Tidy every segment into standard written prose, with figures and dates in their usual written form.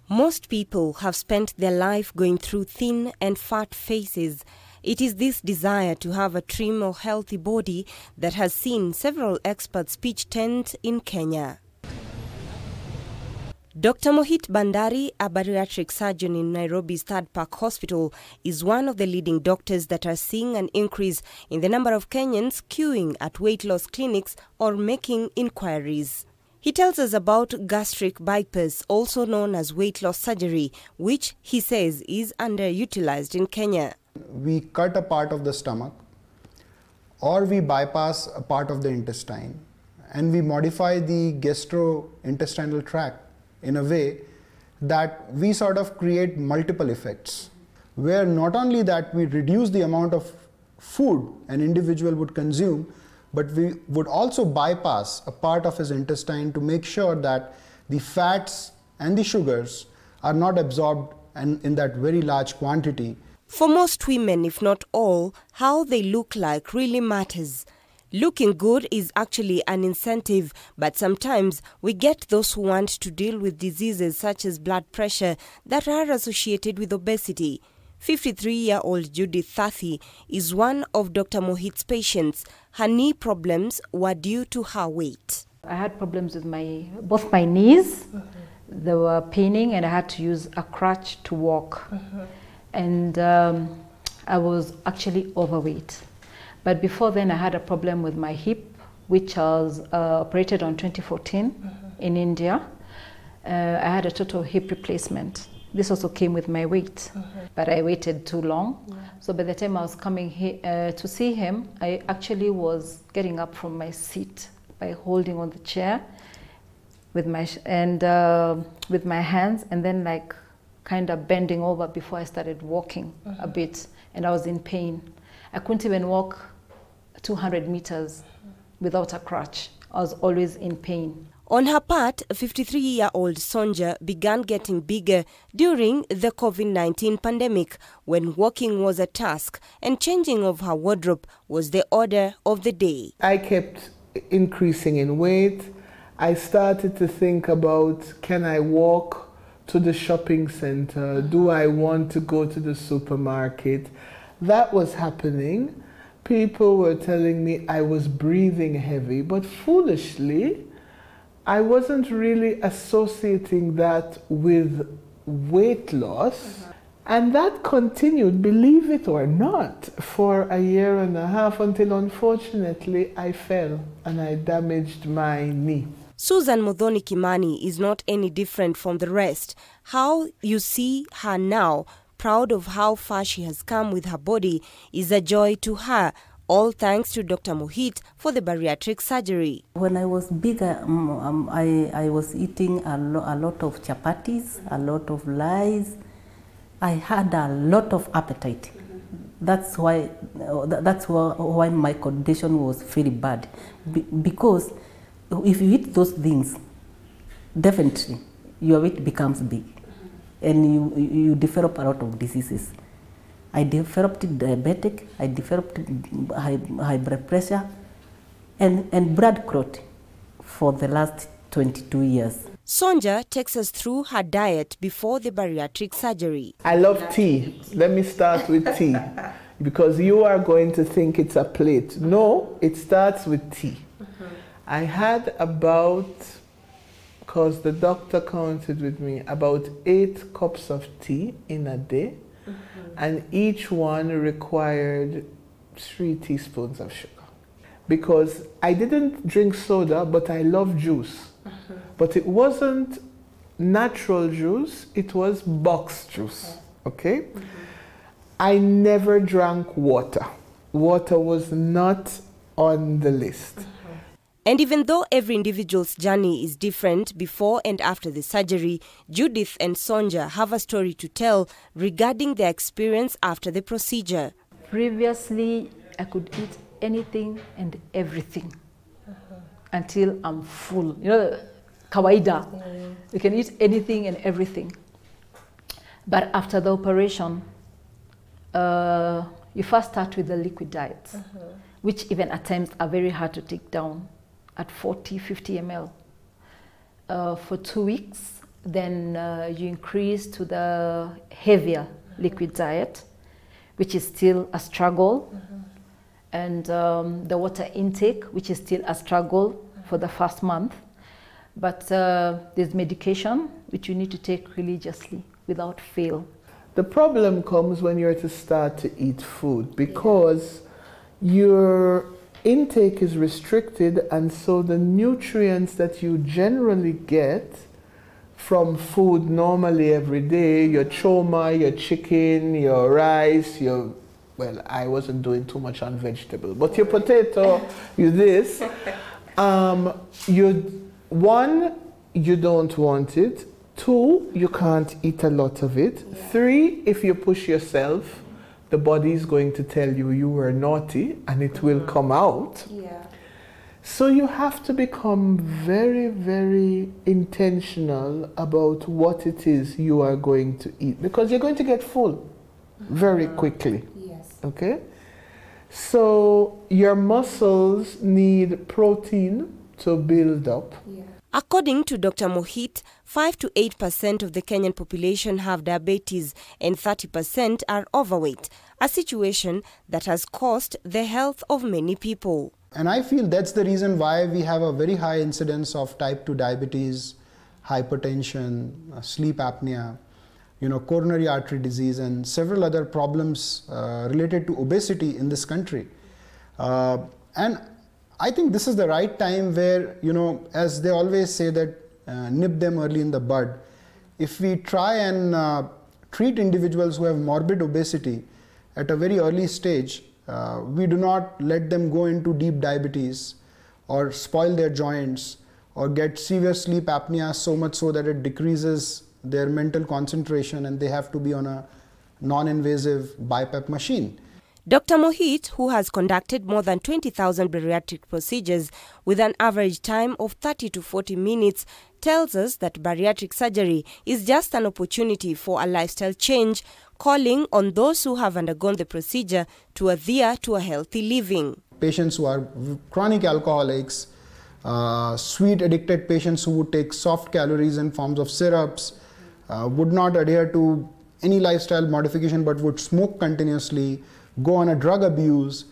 Most people have spent their life going through thin and fat phases. It is this desire to have a trim or healthy body that has seen several experts pitch tent in Kenya. Dr. Mohit Bandari, a bariatric surgeon in Nairobi's Third Park Hospital, is one of the leading doctors that are seeing an increase in the number of Kenyans queuing at weight loss clinics or making inquiries. He tells us about gastric bypass, also known as weight loss surgery, which he says is underutilized in Kenya. We cut a part of the stomach or we bypass a part of the intestine and we modify the gastrointestinal tract in a way that we sort of create multiple effects, where not only that we reduce the amount of food an individual would consume, but we would also bypass a part of his intestine to make sure that the fats and the sugars are not absorbed and in that very large quantity. For most women, if not all, how they look like really matters. Looking good is actually an incentive, but sometimes we get those who want to deal with diseases such as blood pressure that are associated with obesity. 53-year-old Judith Thathi is one of Dr. Mohit's patients. Her knee problems were due to her weight. I had problems with both my knees. They were paining and I had to use a crutch to walk. And I was actually overweight. But before then I had a problem with my hip, which was operated on 2014 in India. I had a total hip replacement. This also came with my weight, but I waited too long. So by the time I was coming here to see him, I actually was getting up from my seat by holding on the chair with my hands, and then like kind of bending over before I started walking a bit, and I was in pain. I couldn't even walk 200 meters without a crutch. I was always in pain. On her part, 53-year-old Sonja began getting bigger during the COVID-19 pandemic, when walking was a task and changing of her wardrobe was the order of the day. I kept increasing in weight. I started to think about, can I walk to the shopping center? Do I want to go to the supermarket? That was happening. People were telling me I was breathing heavy, but foolishly, I wasn't really associating that with weight loss. And that continued, believe it or not, for a year and a half until unfortunately I fell and I damaged my knee. Susan Muthoni Kimani is not any different from the rest. How you see her now, proud of how far she has come with her body, is a joy to her. All thanks to Dr. Mohit for the bariatric surgery. When I was bigger, I was eating a lot of chapatis, a lot of rice. I had a lot of appetite. That's why my condition was very bad. Because if you eat those things, definitely your weight becomes big, and you develop a lot of diseases. I developed diabetic, I developed high blood pressure and blood clot for the last 22 years. Sonja takes us through her diet before the bariatric surgery. I love tea. Let me start with tea, because you are going to think it's a plate. No, it starts with tea. I had about, because the doctor counted with me, about 8 cups of tea in a day. And each one required 3 teaspoons of sugar. Because I didn't drink soda, but I love juice. But it wasn't natural juice, it was box juice, okay? I never drank water. Water was not on the list. And even though every individual's journey is different before and after the surgery, Judith and Sonja have a story to tell regarding their experience after the procedure. Previously, I could eat anything and everything until I'm full. You know, kawaida. You can eat anything and everything. But after the operation, you first start with the liquid diets, which even at times are very hard to take down at 40, 50 ml. For 2 weeks, then you increase to the heavier liquid diet, which is still a struggle, and the water intake, which is still a struggle for the first month. But there's medication, which you need to take religiously without fail. The problem comes when you're to start to eat food, because your intake is restricted, and so the nutrients that you generally get from food normally every day, your choma, your chicken, your rice, well, I wasn't doing too much on vegetable, but your potato, you this, one, you don't want it. 2, you can't eat a lot of it. 3, if you push yourself, the body is going to tell you you were naughty and it will come out. So you have to become very, very intentional about what it is you are going to eat, because you're going to get full very quickly. Okay? So your muscles need protein to build up. According to Dr. Mohit, 5 to 8% of the Kenyan population have diabetes and 30% are overweight, a situation that has cost the health of many people. And I feel that's the reason why we have a very high incidence of type 2 diabetes, hypertension, sleep apnea, coronary artery disease, and several other problems related to obesity in this country. And I think this is the right time where, as they always say that nip them early in the bud. If we try and treat individuals who have morbid obesity at a very early stage, we do not let them go into deep diabetes or spoil their joints or get severe sleep apnea so much so that it decreases their mental concentration and they have to be on a non-invasive BiPAP machine. Dr. Mohit, who has conducted more than 20,000 bariatric procedures with an average time of 30 to 40 minutes, tells us that bariatric surgery is just an opportunity for a lifestyle change, calling on those who have undergone the procedure to adhere to a healthy living. Patients who are chronic alcoholics, sweet addicted patients who would take soft calories in forms of syrups, would not adhere to any lifestyle modification but would smoke continuously, go on a drug abuse,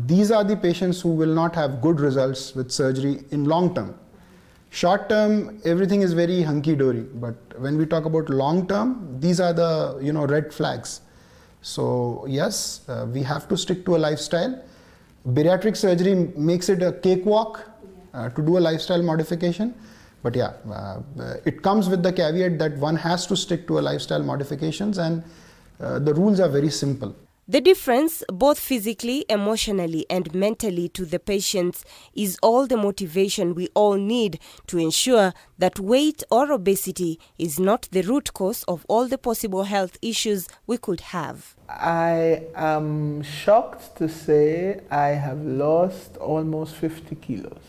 these are the patients who will not have good results with surgery in long term. Short term, everything is very hunky-dory, but when we talk about long term, these are the red flags. So yes, we have to stick to a lifestyle. Bariatric surgery makes it a cakewalk to do a lifestyle modification. But yeah, it comes with the caveat that one has to stick to a lifestyle modifications, and the rules are very simple. The difference, both physically, emotionally, and mentally to the patients, is all the motivation we all need to ensure that weight or obesity is not the root cause of all the possible health issues we could have. I am shocked to say I have lost almost 50 kilos.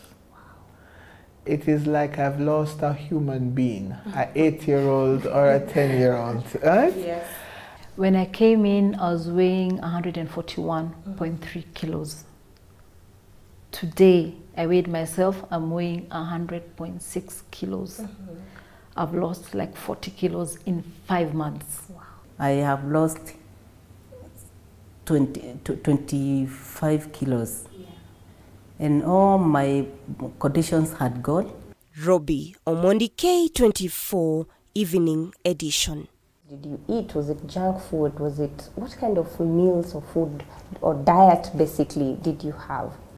It is like I've lost a human being, an 8-year-old or a 10-year-old, right? Yes. When I came in, I was weighing 141.3 kilos. Today, I weighed myself, I'm weighing 100.6 kilos. I've lost like 40 kilos in 5 months. Wow. I have lost 25 kilos. Yeah. And all my conditions had gone. Robbie Omondi, K24 Evening Edition. Did you eat? Was it junk food? Was it, what kind of meals or food or diet basically did you have?